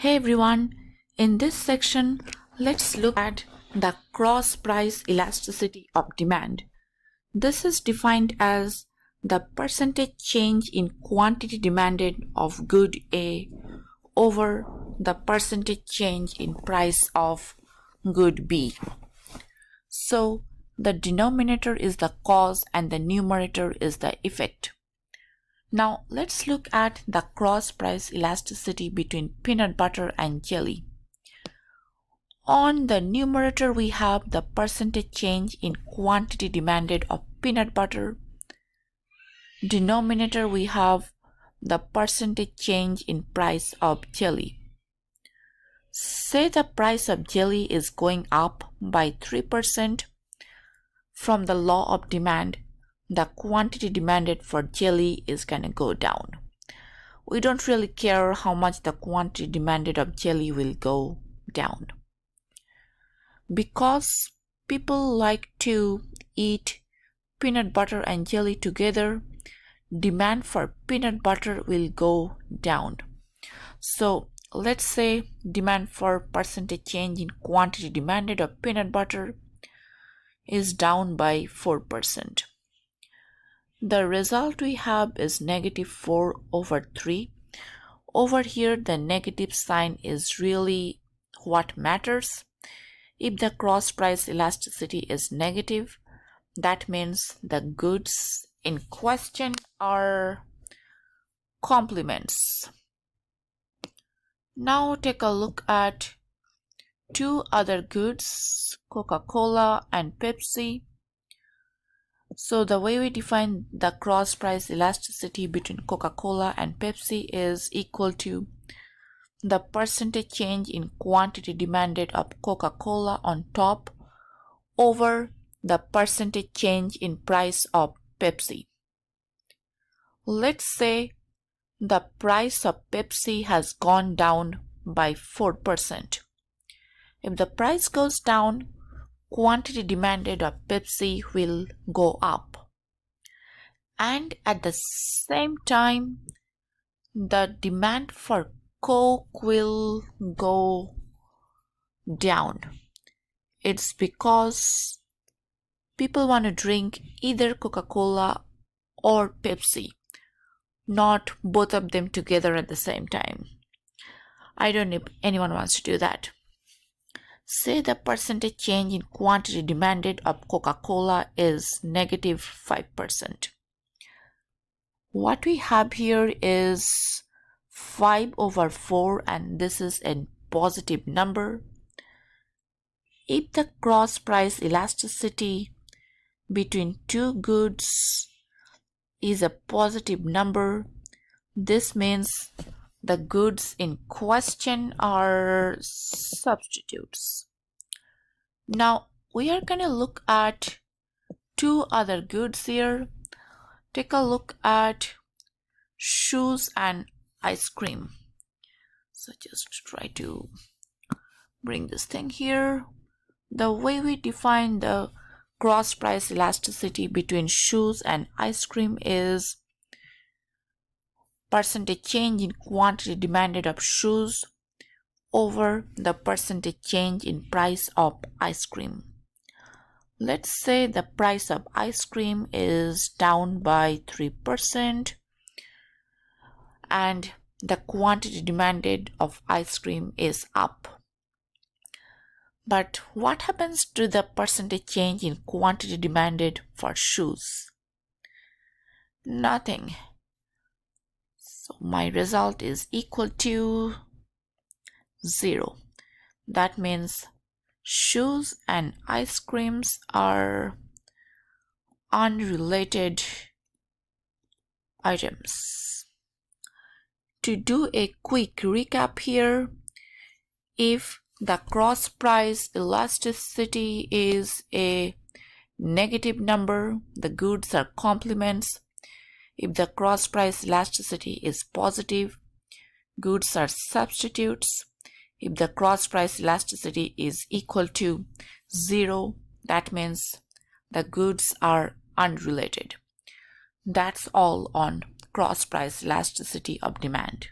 Hey everyone, in this section, let's look at the cross price elasticity of demand. This is defined as the percentage change in quantity demanded of good A over the percentage change in price of good B. So the denominator is the cause and the numerator is the effect. Now let's look at the cross price elasticity between peanut butter and jelly. On the numerator we have the percentage change in quantity demanded of peanut butter. Denominator we have the percentage change in price of jelly. Say the price of jelly is going up by 3%. From the law of demand, the quantity demanded for jelly is going to go down. We don't really care how much the quantity demanded of jelly will go down. Because people like to eat peanut butter and jelly together, demand for peanut butter will go down. So let's say demand for percentage change in quantity demanded of peanut butter is down by 4%. The result we have is negative 4 over 3. Over here, the negative sign is really what matters. If the cross price elasticity is negative, that means the goods in question are complements. Now take a look at two other goods, Coca-Cola and Pepsi. So the way we define the cross price elasticity between Coca-Cola and Pepsi is equal to the percentage change in quantity demanded of Coca-Cola on top over the percentage change in price of Pepsi. Let's say the price of Pepsi has gone down by 4%. If the price goes down, quantity demanded of Pepsi will go up. And at the same time, the demand for Coke will go down. It's because people want to drink either Coca-Cola or Pepsi, not both of them together at the same time. I don't know if anyone wants to do that. Say the percentage change in quantity demanded of Coca-Cola is negative 5%. What we have here is 5 over 4 and this is a positive number. If the cross price elasticity between two goods is a positive number, this means the goods in question are substitutes. Now we are going to look at two other goods here. Take a look at shoes and ice cream. So just try to bring this thing here. The way we define the cross price elasticity between shoes and ice cream is percentage change in quantity demanded of shoes over the percentage change in price of ice cream. Let's say the price of ice cream is down by 3% and the quantity demanded of ice cream is up. But what happens to the percentage change in quantity demanded for shoes? Nothing. So my result is equal to 0. That means shoes and ice creams are unrelated items. To do a quick recap here, if the cross price elasticity is a negative number, the goods are complements. If the cross price elasticity is positive, goods are substitutes. If the cross price elasticity is equal to 0, that means the goods are unrelated. That's all on cross price elasticity of demand.